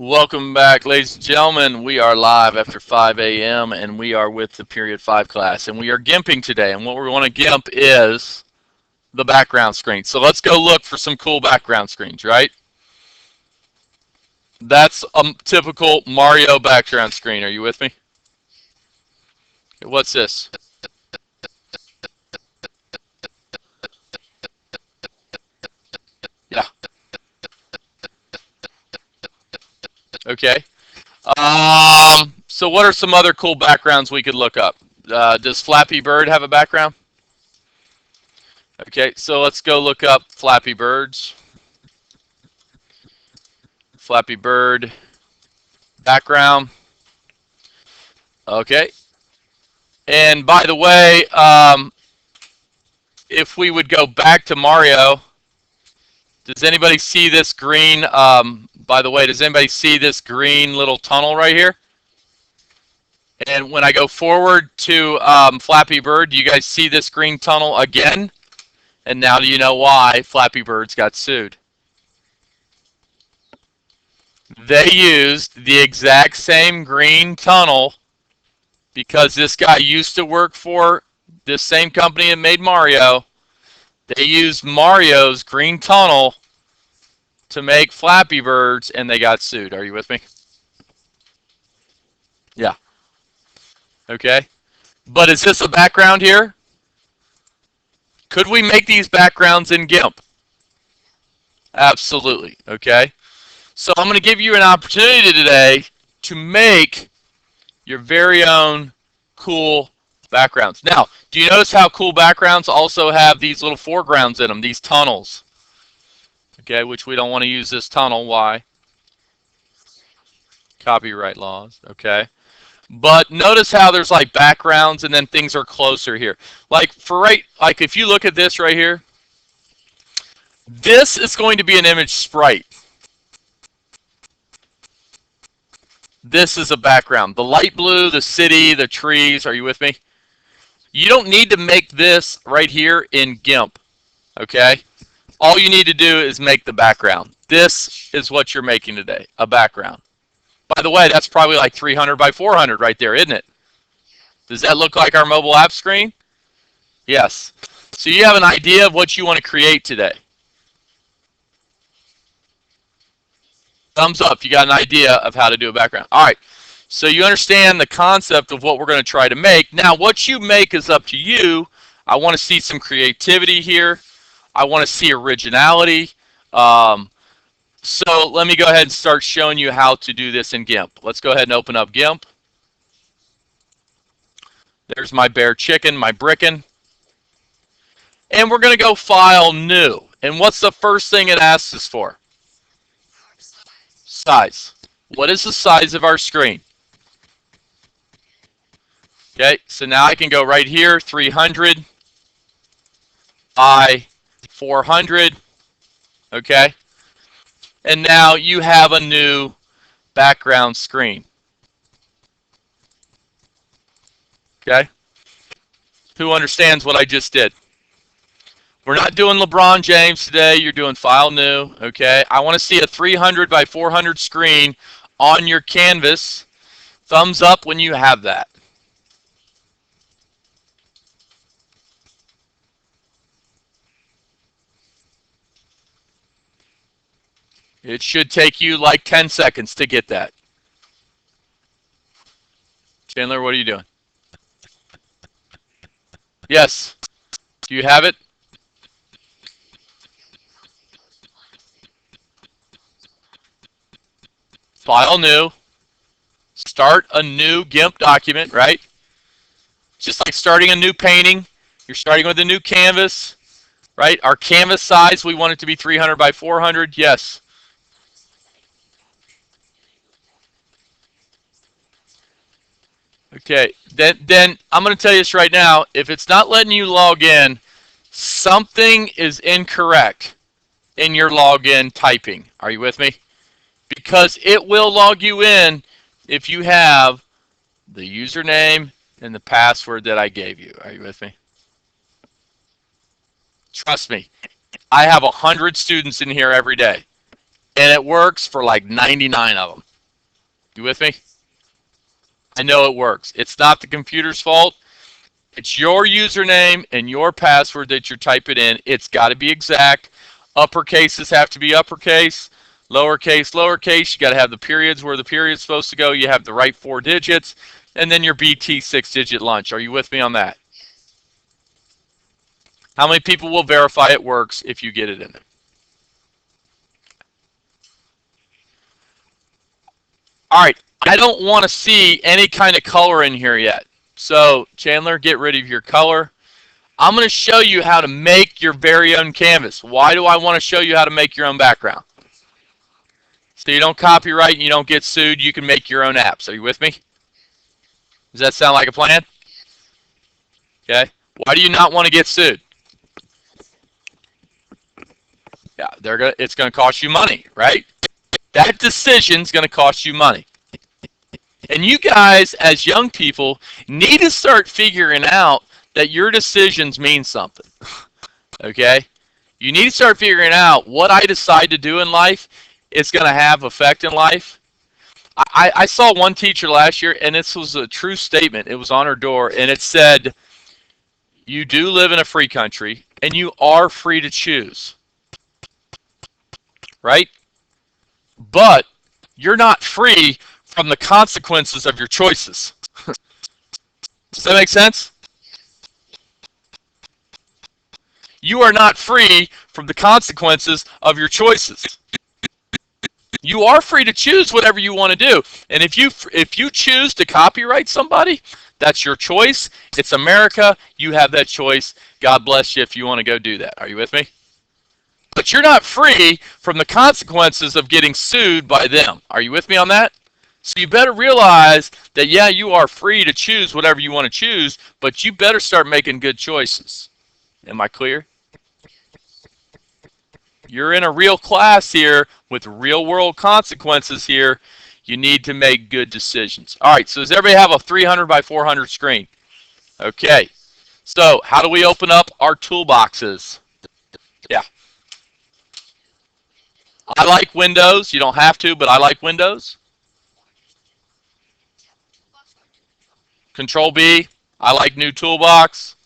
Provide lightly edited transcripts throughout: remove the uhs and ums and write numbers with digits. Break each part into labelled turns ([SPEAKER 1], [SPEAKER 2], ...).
[SPEAKER 1] Welcome back, ladies and gentlemen. We are live after 5 a.m. and we are with the Period 5 class. And we are gimping today. And what we want to gimp is the background screen. So let's go look for some cool background screens, right? That's a typical Mario background screen. Are you with me? Okay, what's this? Yeah. Okay. So what are some other cool backgrounds we could look up? Does Flappy Bird have a background? Okay, so let's go look up Flappy Birds. Flappy Bird background. Okay. And by the way, if we would go back to Mario, does anybody see this green? By the way, does anybody see this green little tunnel right here? And when I go forward to Flappy Bird, do you guys see this green tunnel again? And now do you know why Flappy Birds got sued? They used the exact same green tunnel because this guy used to work for this same company that made Mario. They used Mario's green tunnel to make Flappy Birds, and they got sued. Are you with me? Yeah. Okay. But is this a background here? Could we make these backgrounds in GIMP? Absolutely. Okay. So I'm going to give you an opportunity today to make your very own cool backgrounds. Now, do you notice how cool backgrounds also have these little foregrounds in them, these tunnels? Okay, which we don't want to use this tunnel. Why? Copyright laws. Okay. But notice how there's like backgrounds and then things are closer here. Like like if you look at this right here, this is going to be an image sprite. This is a background. The light blue, the city, the trees, are you with me? You don't need to make this right here in GIMP, okay? All you need to do is make the background. This is what you're making today, a background. By the way, that's probably like 300 by 400 right there, isn't it? Does that look like our mobile app screen? Yes. So you have an idea of what you want to create today. Thumbs up, you got an idea of how to do a background. All right, so you understand the concept of what we're going to try to make. Now, what you make is up to you. I want to see some creativity here. I want to see originality. So let me go ahead and start showing you how to do this in GIMP. Let's go ahead and open up GIMP. There's my bear chicken, my brickin'. And we're going to go File, New. And what's the first thing it asks us for? Size. What is the size of our screen? Okay, so now I can go right here, 300 by 400. Okay, and now you have a new background screen. Okay, who understands what I just did? We're not doing LeBron James today. You're doing File, New. Okay, I want to see a 300 by 400 screen on your canvas. Thumbs up when you have that. It should take you like 10 seconds to get that. Chandler, what are you doing? Yes. Do you have it? File, New. Start a new GIMP document, right? Just like starting a new painting. You're starting with a new canvas, right? Our canvas size, we want it to be 300 by 400. Yes. Okay, then I'm going to tell you this right now. If it's not letting you log in, something is incorrect in your login typing. Are you with me? Because it will log you in if you have the username and the password that I gave you. Are you with me? Trust me, I have 100 students in here every day, and it works for like 99 of them. You with me? I know it works. It's not the computer's fault. It's your username and your password that you're typing in. It's got to be exact. Uppercases have to be uppercase. Lowercase, lowercase. You got to have the periods where the period's supposed to go. You have the right 4 digits. And then your BT 6-digit lunch. Are you with me on that? How many people will verify it works if you get it in there? All right. I don't want to see any kind of color in here yet. So, Chandler, get rid of your color. I'm going to show you how to make your very own canvas. Why do I want to show you how to make your own background? So you don't copyright and you don't get sued. You can make your own apps. Are you with me? Does that sound like a plan? Okay. Why do you not want to get sued? Yeah, it's going to cost you money, right? That decision's going to cost you money. And you guys, as young people, need to start figuring out that your decisions mean something. Okay? You need to start figuring out what I decide to do in life is going to have effect in life. I saw one teacher last year, and this was a true statement. It was on her door, and it said, you do live in a free country, and you are free to choose. Right? But you're not free from the consequences of your choices. Does that make sense? You are not free from the consequences of your choices. You are free to choose whatever you want to do. And if you choose to copyright somebody, that's your choice. It's America. You have that choice. God bless you if you want to go do that. Are you with me? But you're not free from the consequences of getting sued by them. Are you with me on that? So you better realize that, yeah, you are free to choose whatever you want to choose, but you better start making good choices. Am I clear? You're in a real class here with real world consequences here. You need to make good decisions. All right, so does everybody have a 300 by 400 screen? Okay. So how do we open up our toolboxes? Yeah. I like Windows. You don't have to, but I like Windows. Control B. I like new toolbox.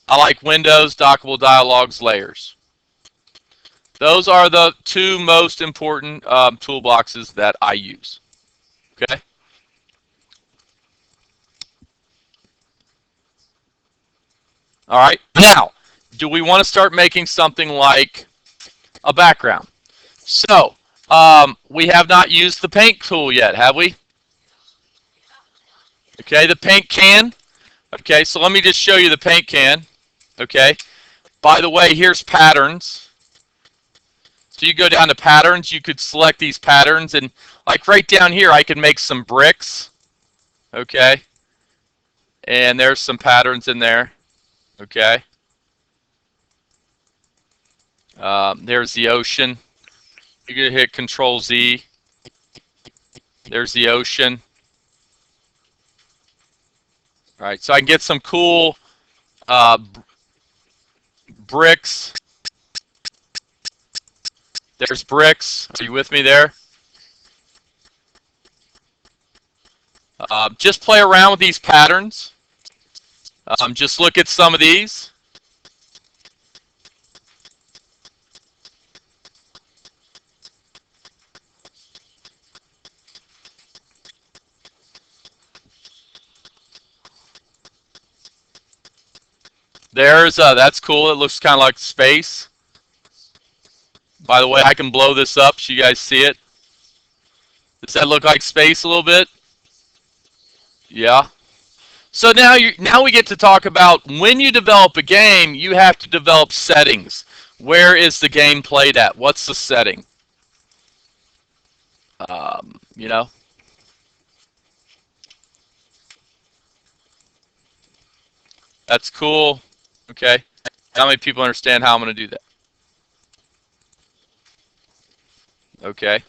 [SPEAKER 1] I like Windows, dockable dialogues, layers. Those are the 2 most important toolboxes that I use. Okay? All right. Now, do we want to start making something like a background? So, we have not used the paint tool yet, have we? Okay, the paint can. Okay, so let me just show you the paint can. Okay. By the way, here's patterns. So you go down to patterns, you could select these patterns, and like right down here, I can make some bricks. Okay. And there's some patterns in there. Okay. There's the ocean. You can hit Control Z. There's the ocean. All right, so I can get some cool bricks. There's bricks. Are you with me there? Just play around with these patterns. Just look at some of these. There's that's cool. It looks kind of like space. By the way, I can blow this up so you guys see it. Does that look like space a little bit? Yeah. So now we get to talk about when you develop a game, you have to develop settings. Where is the game played at? What's the setting? You know. That's cool. Okay. How many people understand how I'm going to do that? Okay.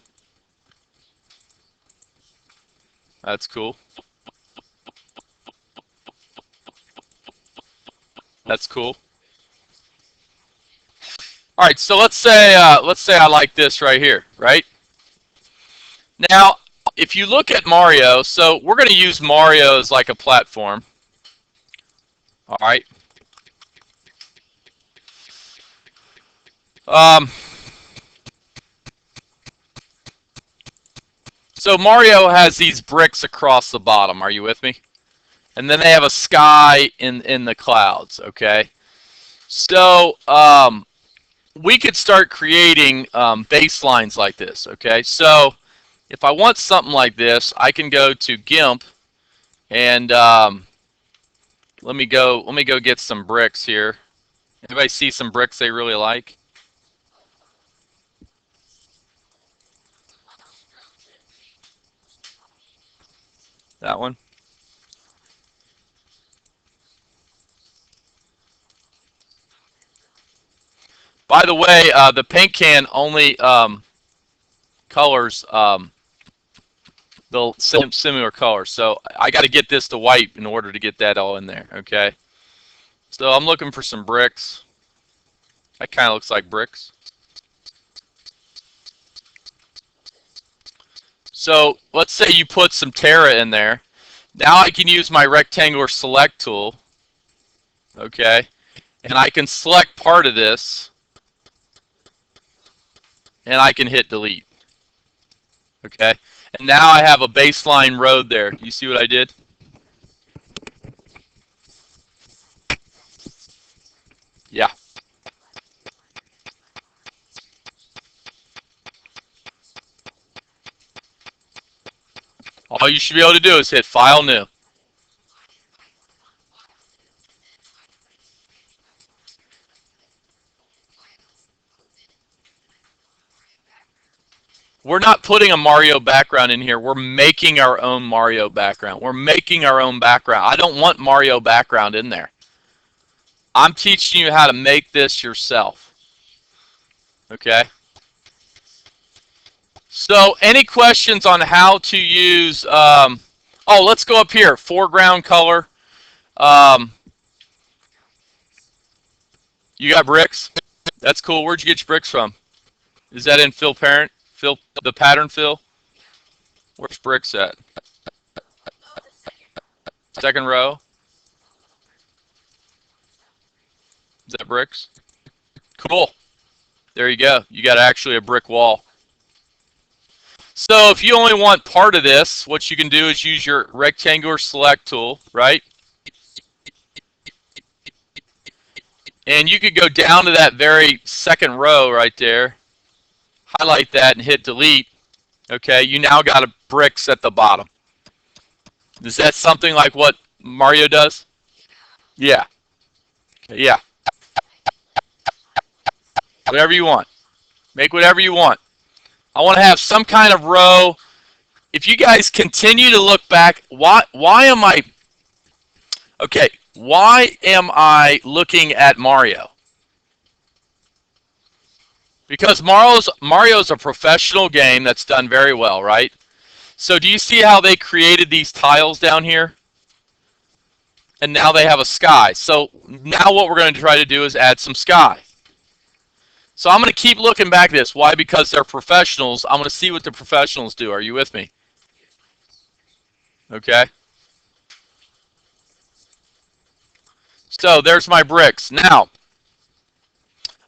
[SPEAKER 1] That's cool. That's cool. All right, so let's say I like this right here, right? Now, if you look at Mario, so we're going to use Mario as like a platform. All right. So Mario has these bricks across the bottom. Are you with me? And then they have a sky in the clouds. Okay. So we could start creating baselines like this. Okay. So if I want something like this, I can go to Gimp and let me go get some bricks here. Anybody see some bricks they really like? That one. By the way, the paint can only colors the similar colors. So I got to get this to white in order to get that all in there. Okay. So I'm looking for some bricks. That kind of looks like bricks. So let's say you put some Terra in there. Now I can use my rectangular select tool. Okay. And I can select part of this. And I can hit delete. Okay. And now I have a baseline road there. You see what I did? Yeah. All you should be able to do is hit File New. We're not putting a Mario background in here. We're making our own Mario background. We're making our own background. I don't want Mario background in there. I'm teaching you how to make this yourself. Okay? So any questions on how to use, oh, let's go up here. Foreground color. You got bricks? That's cool. Where'd you get your bricks from? Is that in fill parent? Fill the pattern fill? Where's bricks at? Second row. Is that bricks? Cool. There you go. You got actually a brick wall. So if you only want part of this, what you can do is use your rectangular select tool, right? And you could go down to that very second row right there, highlight that and hit delete. Okay, you now got a bricks at the bottom. Is that something like what Mario does? Yeah. Yeah. Whatever you want. Make whatever you want. I want to have some kind of row. If you guys continue to look back, why am I looking at Mario? Because Mario's a professional game that's done very well, right? So do you see how they created these tiles down here? And now they have a sky. So now what we're going to try to do is add some sky. So I'm going to keep looking back at this. Why? Because they're professionals. I'm going to see what the professionals do. Are you with me? Okay. So there's my bricks. Now,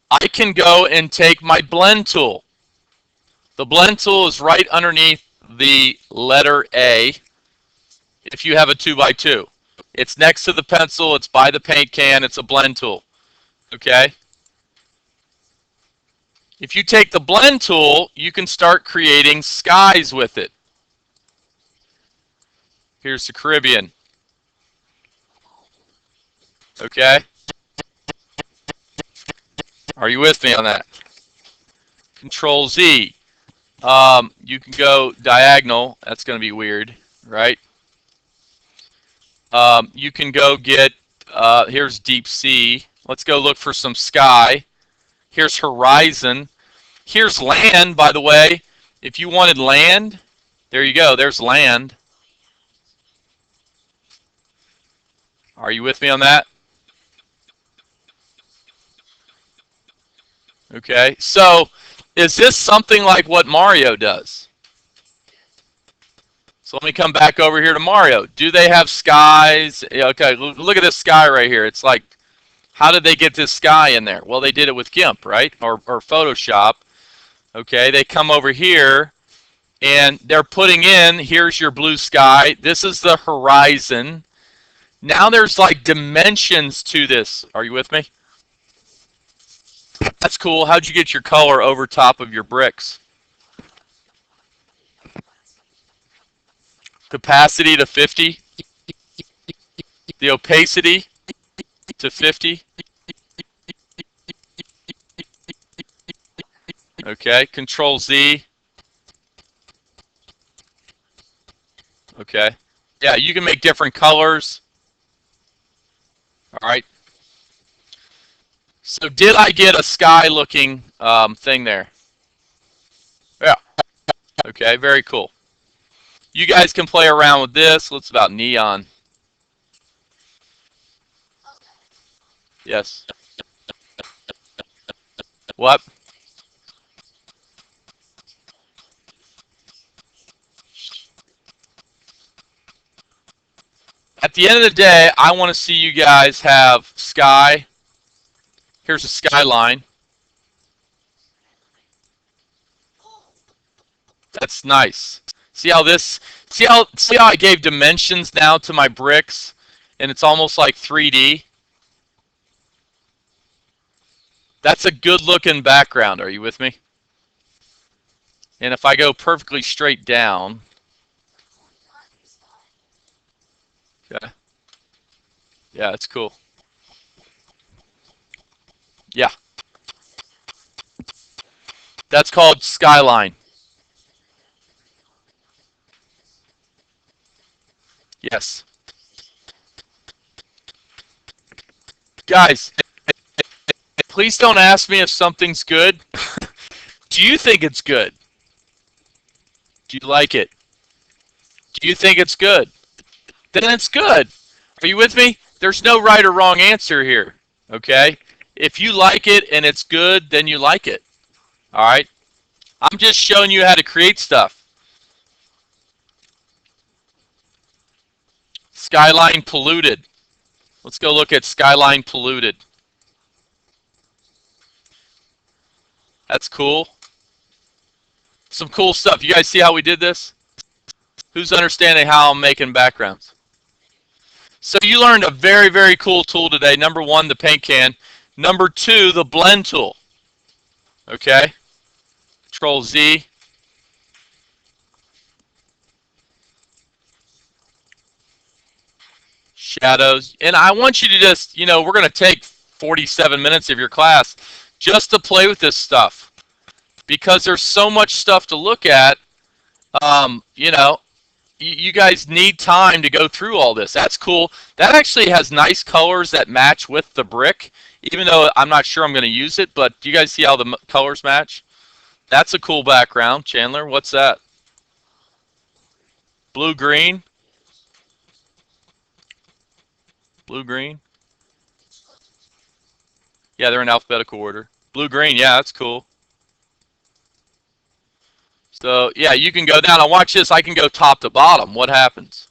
[SPEAKER 1] I can go and take my blend tool. The blend tool is right underneath the letter A if you have a 2x2. It's next to the pencil. It's by the paint can. It's a blend tool. Okay? If you take the blend tool, you can start creating skies with it. Here's the Caribbean. Okay? Are you with me on that? Control Z. You can go diagonal. That's going to be weird, right? You can go get, here's deep sea. Let's go look for some sky. Here's horizon. Here's land, by the way. If you wanted land, there you go. There's land. Are you with me on that? Okay. So is this something like what Mario does? So let me come back over here to Mario. Do they have skies? Okay, look at this sky right here. It's like, how did they get this sky in there? Well, they did it with Gimp, right? Or Photoshop. Okay, they come over here and they're putting in, here's your blue sky. This is the horizon. Now there's like dimensions to this. Are you with me? That's cool. How'd you get your color over top of your bricks? Capacity to 50. The opacity to 50. Okay, Control Z. Okay. Yeah, you can make different colors. All right. So did I get a sky looking thing there? Yeah. Okay, very cool. You guys can play around with this. What's about neon? Yes. What? At the end of the day, I want to see you guys have sky. Here's a skyline. That's nice. See how this, see how I gave dimensions now to my bricks and it's almost like 3D? That's a good looking background. Are you with me? And if I go perfectly straight down, okay. Yeah, it's cool. Yeah. That's called skyline. Yes. Guys, please don't ask me if something's good. Do you think it's good? Do you like it? Do you think it's good? Then it's good. Are you with me? There's no right or wrong answer here. Okay? If you like it and it's good, then you like it. All right? I'm just showing you how to create stuff. Skyline polluted. Let's go look at skyline polluted. That's cool. Some cool stuff. You guys see how we did this? Who's understanding how I'm making backgrounds? So you learned a very, very cool tool today. Number one, the paint can. Number two, the blend tool. Okay? Control Z. Shadows. And I want you to just, we're going to take 47 minutes of your class just to play with this stuff. Because there's so much stuff to look at. You guys need time to go through all this. That's cool. That actually has nice colors that match with the brick, even though I'm not sure I'm going to use it. But do you guys see how the colors match? That's a cool background. Chandler, what's that? Blue-green? Blue-green? Yeah, they're in alphabetical order. Blue-green, yeah, that's cool. So, yeah, you can go down. Now, watch this. I can go top to bottom. What happens?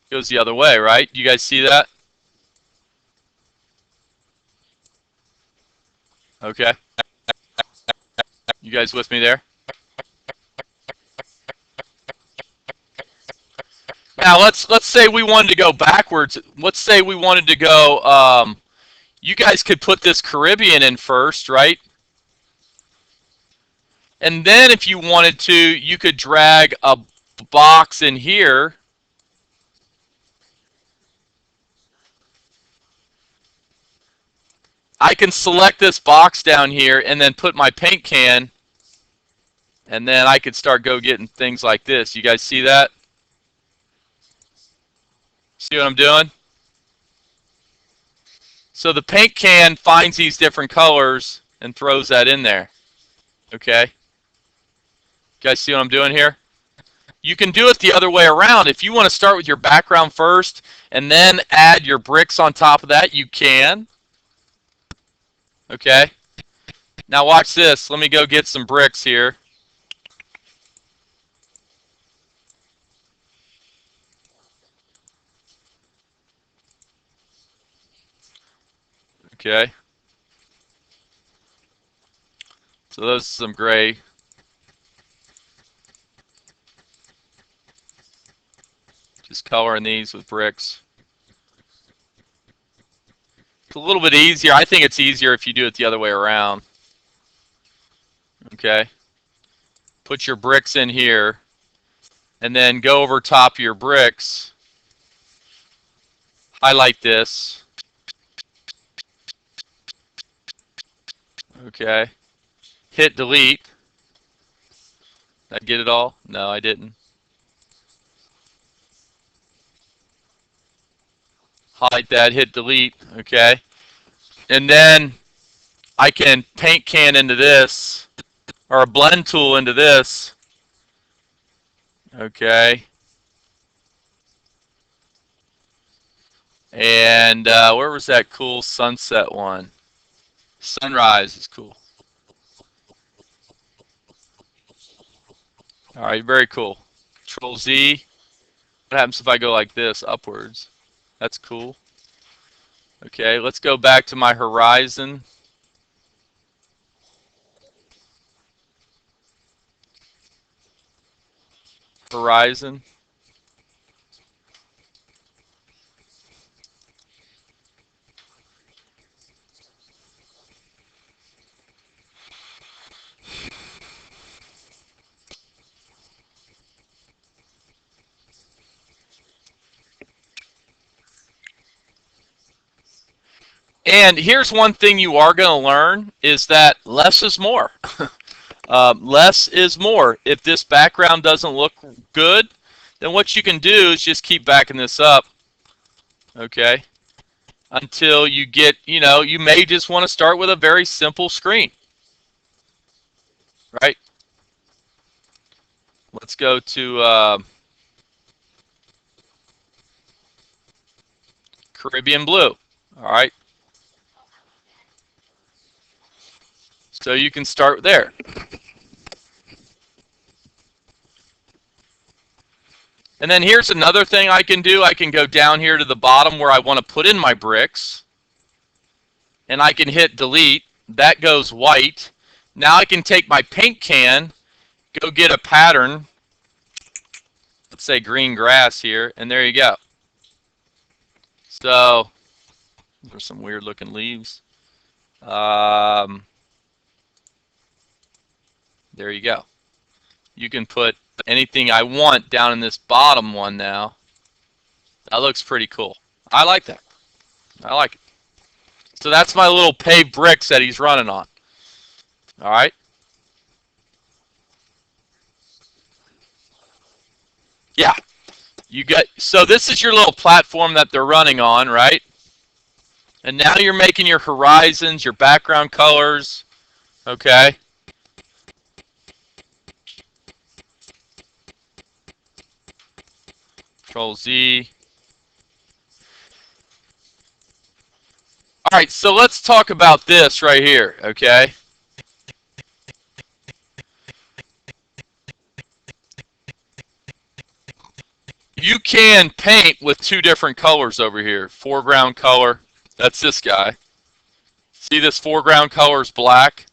[SPEAKER 1] Goes the other way, right? You guys see that? Okay. You guys with me there? Now, let's say we wanted to go backwards. Let's say we wanted to go, you guys could put this Caribbean in first, right? And then if you wanted to, you could drag a box in here. I can select this box down here and then put my paint can, and then I could start getting things like this. You guys see that? See what I'm doing? So the paint can finds these different colors and throws that in there. Okay? You guys see what I'm doing here? You can do it the other way around. If you want to start with your background first and then add your bricks on top of that, you can. Okay? Now watch this. Let me go get some bricks here. Okay. So those are some gray. Just coloring these with bricks. It's a little bit easier. I think it's easier if you do it the other way around. Okay. Put your bricks in here, and then go over top of your bricks. Highlight this. Okay. Hit delete. Did I get it all? No, I didn't. Highlight that, hit delete. Okay. And then I can paint can into this, or a blend tool into this. Okay. And where was that cool sunset one? Sunrise is cool. All right, very cool. Control Z. What happens if I go like this, upwards? That's cool. Okay, let's go back to my horizon. Horizon. And here's one thing you are going to learn is that less is more. Less is more. If this background doesn't look good, then what you can do is just keep backing this up, okay, until you get, you may just want to start with a very simple screen, right? Let's go to Caribbean blue, all right? So you can start there. And then here's another thing I can do. I can go down here to the bottom where I want to put in my bricks, and I can hit delete. That goes white. Now I can take my paint can, go get a pattern, let's say green grass here, and there you go. So there's some weird looking leaves. There you go. You can put anything I want down in this bottom one now. That looks pretty cool. I like that. I like it. So that's my little paved bricks that he's running on. All right. Yeah. So this is your little platform that they're running on, right? And now you're making your horizons, your background colors, okay? Control Z. All right, so let's talk about this right here, okay? You can paint with two different colors over here. Foreground color, that's this guy. See, this foreground color is black.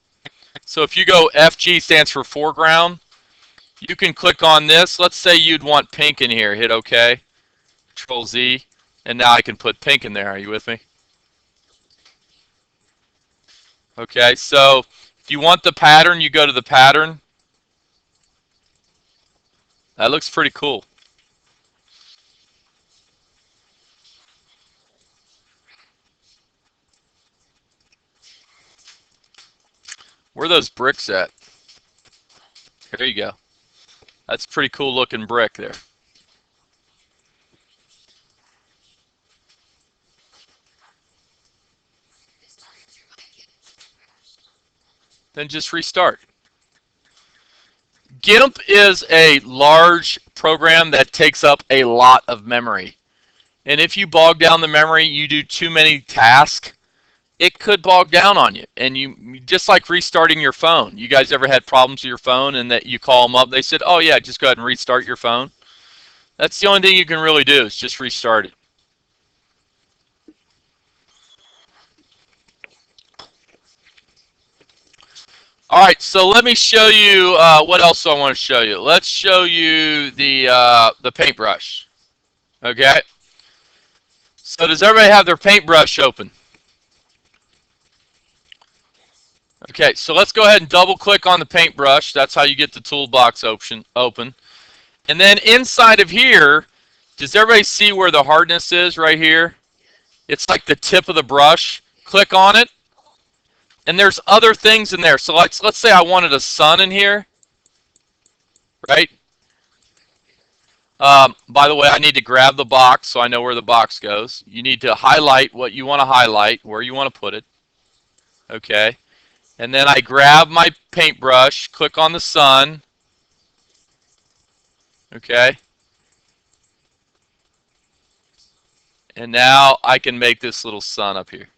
[SPEAKER 1] So if you go FG stands for foreground, you can click on this. Let's say you'd want pink in here. Hit OK. Control Z. And now I can put pink in there. Are you with me? Okay, so if you want the pattern, you go to the pattern. That looks pretty cool. Where are those bricks at? There you go. That's a pretty cool looking brick there. Then just restart. Gimp is a large program that takes up a lot of memory. And if you bog down the memory, you do too many tasks, it could bog down on you. And you just like restarting your phone. You guys ever had problems with your phone and that you call them up, they said, oh yeah, just go ahead and restart your phone? That's the only thing you can really do is just restart it. All right, so let me show you what else I want to show you. Let's show you the paintbrush. Okay. So does everybody have their paintbrush open? Okay, so let's go ahead and double click on the paintbrush. That's how you get the toolbox option open. And then inside of here, does everybody see where the hardness is right here? It's like the tip of the brush. Click on it. And there's other things in there. So let's say I wanted a sun in here, right? By the way, I need to grab the box so I know where the box goes. You need to highlight what you want to highlight, where you want to put it. Okay. And then I grab my paintbrush, click on the sun. Okay. And now I can make this little sun up here.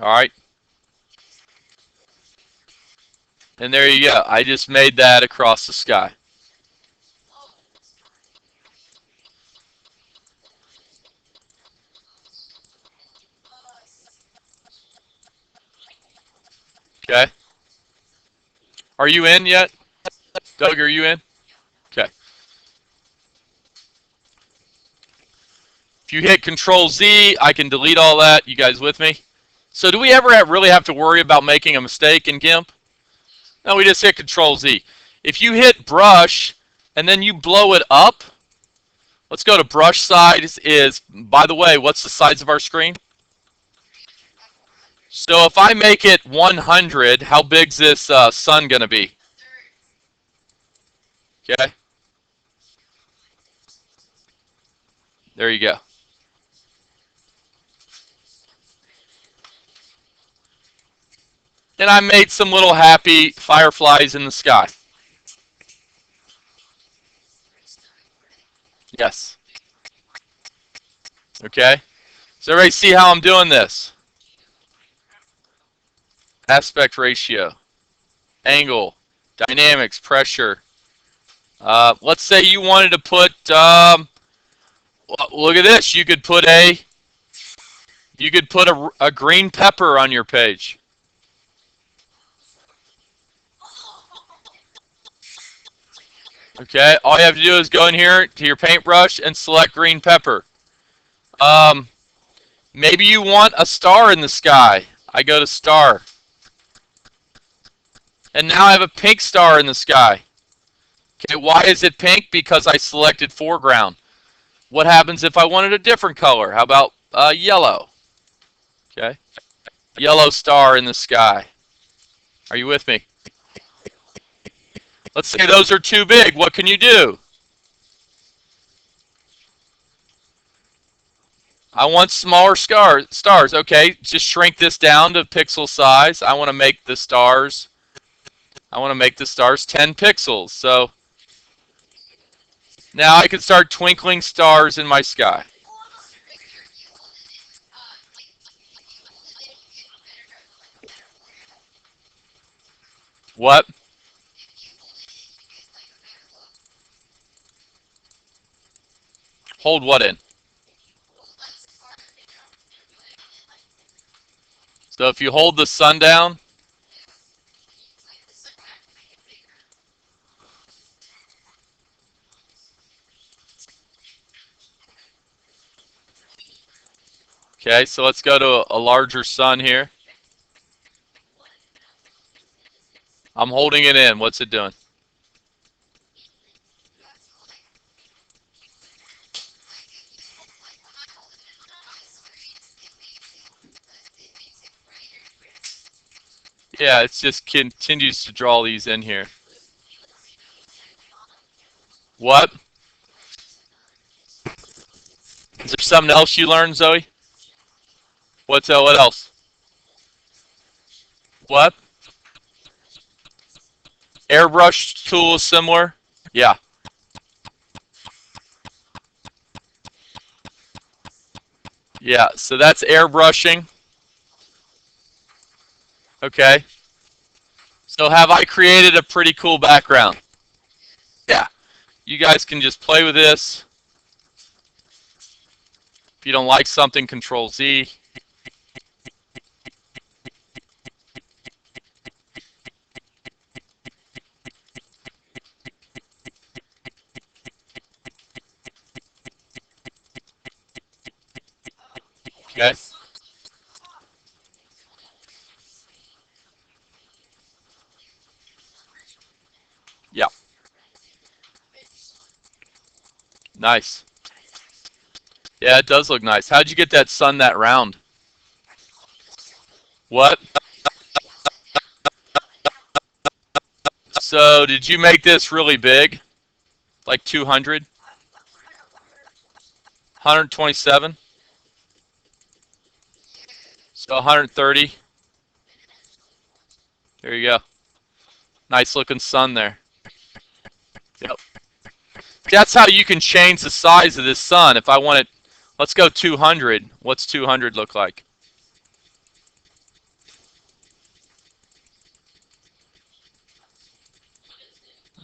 [SPEAKER 1] All right. And there you go. I just made that across the sky. Okay. Are you in yet? Doug, are you in? Okay. If you hit Control Z, I can delete all that. You guys with me? So do we ever really have to worry about making a mistake in Gimp? No, we just hit Control Z. If you hit brush and then you blow it up, let's go to brush size is, by the way, what's the size of our screen? So if I make it 100, how big's this sun going to be? Okay. There you go. And I made some little happy fireflies in the sky. Yes. Okay. So everybody see how I'm doing this? Aspect ratio, angle, dynamics, pressure. Let's say you wanted to put, look at this. You could put a green pepper on your page. Okay, all you have to do is go in here to your paintbrush and select green pepper. Maybe you want a star in the sky. I go to star. And now I have a pink star in the sky. Okay, why is it pink? Because I selected foreground. What happens if I wanted a different color? How about yellow? Okay, yellow star in the sky. Are you with me? Let's say those are too big. What can you do? I want smaller stars. Okay, just shrink this down to pixel size. I want to make the stars 10 pixels. So now I can start twinkling stars in my sky. What? Hold what in? So if you hold the sun down, okay, so let's go to a larger sun here. I'm holding it in. What's it doing? Yeah, it just continues to draw these in here. What? Is there something else you learned, Zoe? What else? What? Airbrush tool is similar? Yeah. Yeah, so that's airbrushing. Okay. So have I created a pretty cool background? Yeah. You guys can just play with this. If you don't like something, Control Z. Okay. Yeah. Nice. Yeah, it does look nice. How'd you get that sun that round? What? So did you make this really big? Like 200? 127? So 130? There you go. Nice looking sun there. Yep. That's how you can change the size of this sun. If I want it, let's go 200. What's 200 look like?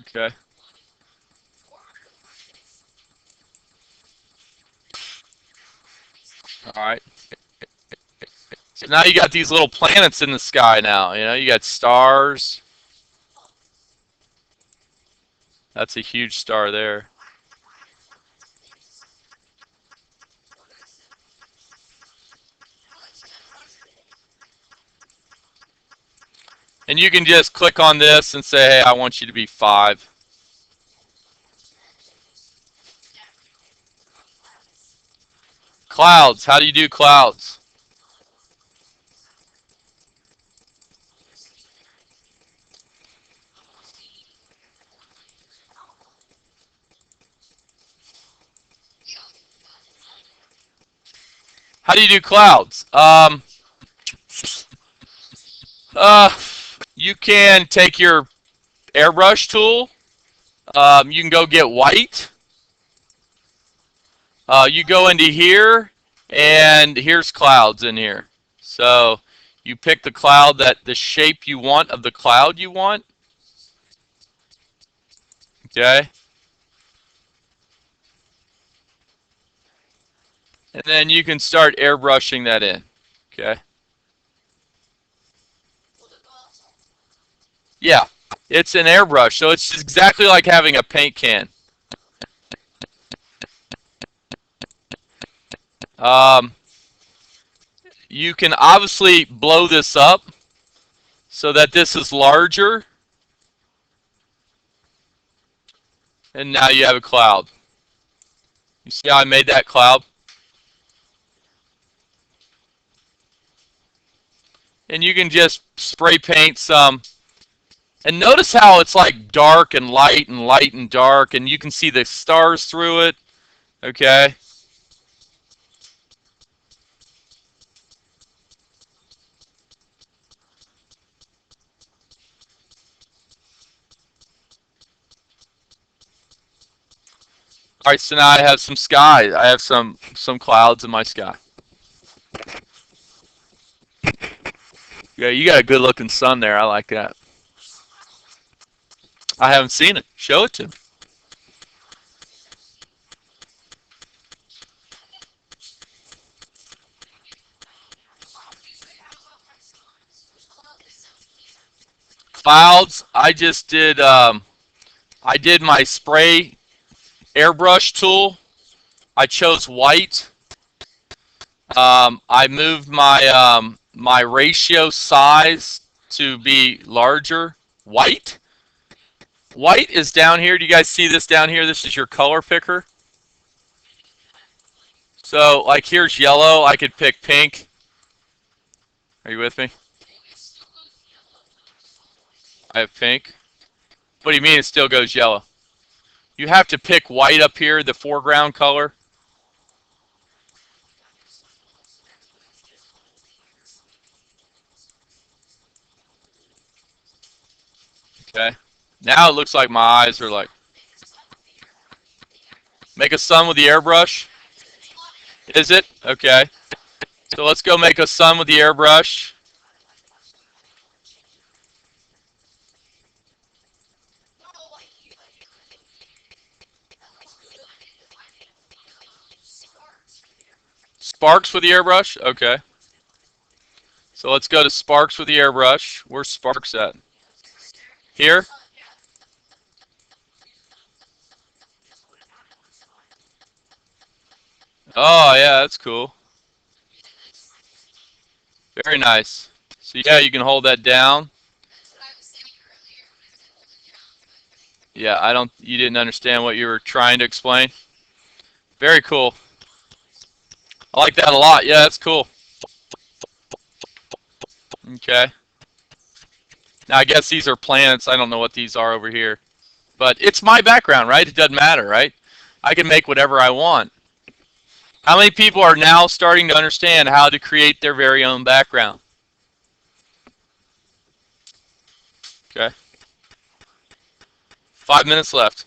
[SPEAKER 1] Okay. All right. So now you got these little planets in the sky now. You know, you got stars. That's a huge star there. And you can just click on this and say, hey, I want you to be 5. Clouds. How do you do clouds? How do you do clouds? Uh, you can take your airbrush tool. You can go get white. You go into here, and here's clouds in here. So you pick the cloud that the shape you want of the cloud you want. Okay. And then you can start airbrushing that in. Okay. Yeah. It's an airbrush, so it's exactly like having a paint can. Um, you can obviously blow this up so that this is larger. And now you have a cloud. You see how I made that cloud? And you can just spray paint some. And notice how it's like dark and light and dark, and you can see the stars through it. Okay. All right, so now I have some sky. I have some clouds in my sky. Yeah, you got a good looking sun there. I like that. I haven't seen it. Show it to me. Clouds. I did my spray airbrush tool. I chose white. I moved my ratio size to be larger. White. White is down here. Do you guys see this down here? This is your color picker. So like here's yellow. I could pick pink. Are you with me? I have pink. What do you mean it still goes yellow? You have to pick white up here, the foreground color. Okay. Now it looks like my eyes are like. Make a sun with the airbrush. Is it? Okay. So let's go make a sun with the airbrush. Sparks with the airbrush? Okay. So let's go to sparks with the airbrush. Where's sparks at? Here? Oh, yeah, that's cool. Very nice. So yeah, you can hold that down. Yeah, you didn't understand what you were trying to explain. Very cool. I like that a lot. Yeah, that's cool. Okay. Now I guess these are planets. I don't know what these are over here. But it's my background, right? It doesn't matter, right? I can make whatever I want. How many people are now starting to understand how to create their very own background? Okay. 5 minutes left.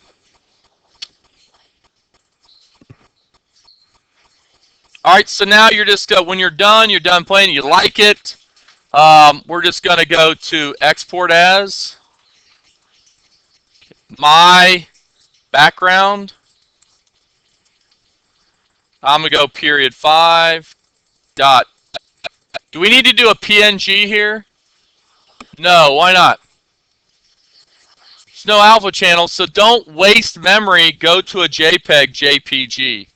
[SPEAKER 1] All right, so now you're just, when you're done playing, you like it. We're just going to go to export as my background. I'm going to go period 5 dot. Do we need to do a PNG here? No, why not? There's no alpha channel, so don't waste memory. Go to a JPEG, JPG.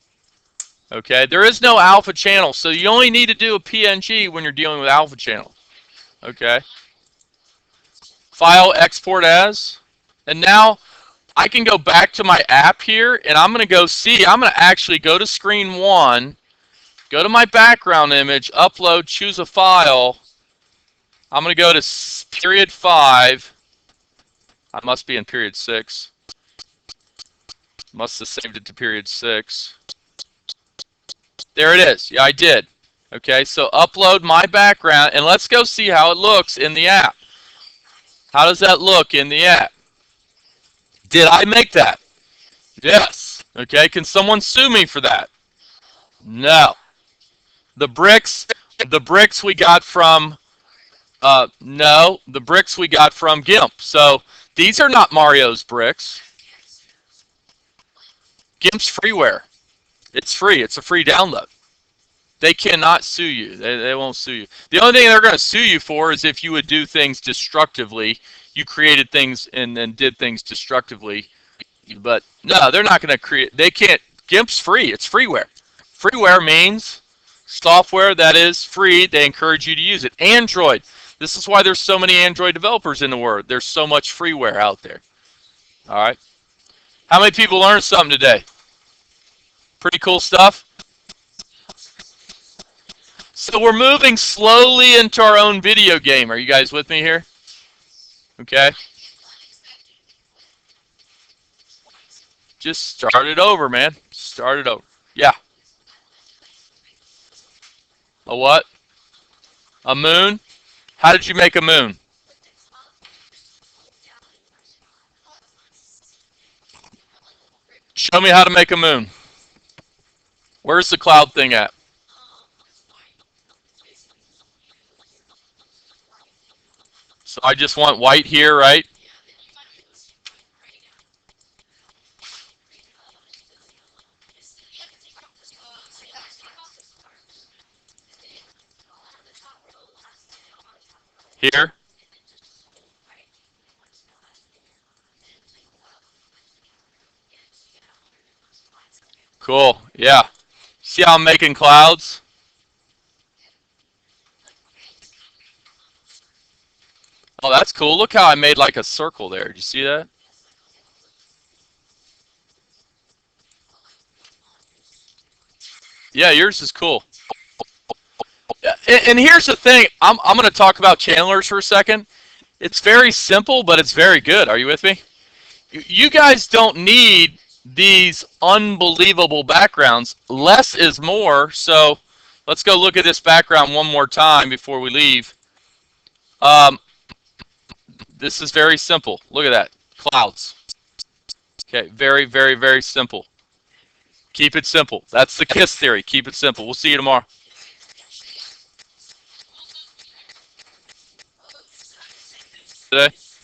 [SPEAKER 1] Okay, there is no alpha channel, so you only need to do a PNG when you're dealing with alpha channel. Okay. File export as. And now I can go back to my app here, and I'm going to go see. I'm going to actually go to screen 1, go to my background image, upload, choose a file. I'm going to go to period 5. I must be in period 6. Must have saved it to period 6. There it is. Yeah, I did. Okay, so upload my background, and let's go see how it looks in the app. How does that look in the app? Did I make that? Yes. Okay, can someone sue me for that? No. The bricks we got from, no, the bricks we got from Gimp. So these are not Mario's bricks. Gimp's freeware. It's free. It's a free download. They cannot sue you. They won't sue you. The only thing they're going to sue you for is if you would do things destructively. You created things and then did things destructively. But no, they're not going to create. They can't. Gimp's free. It's freeware. Freeware means software that is free. They encourage you to use it. Android. This is why there's so many Android developers in the world. There's so much freeware out there. All right. How many people learned something today? Pretty cool stuff. So we're moving slowly into our own video game. Are you guys with me here? Okay. Just start it over, man. Start it over. Yeah. A what? A moon? How did you make a moon? Show me how to make a moon. Where's the cloud thing at? So I just want white here, right? Here. Cool. Yeah. See how I'm making clouds? Oh, that's cool. Look how I made like a circle there. Did you see that? Yeah, yours is cool. And here's the thing. I'm going to talk about channelers for a second. It's very simple, but it's very good. Are you with me? You guys don't need these unbelievable backgrounds. Less is more. So let's go look at this background one more time before we leave. This is very simple. Look at that. Clouds. Okay, very, very, very simple. Keep it simple. That's the KISS theory. Keep it simple. We'll see you tomorrow. Today.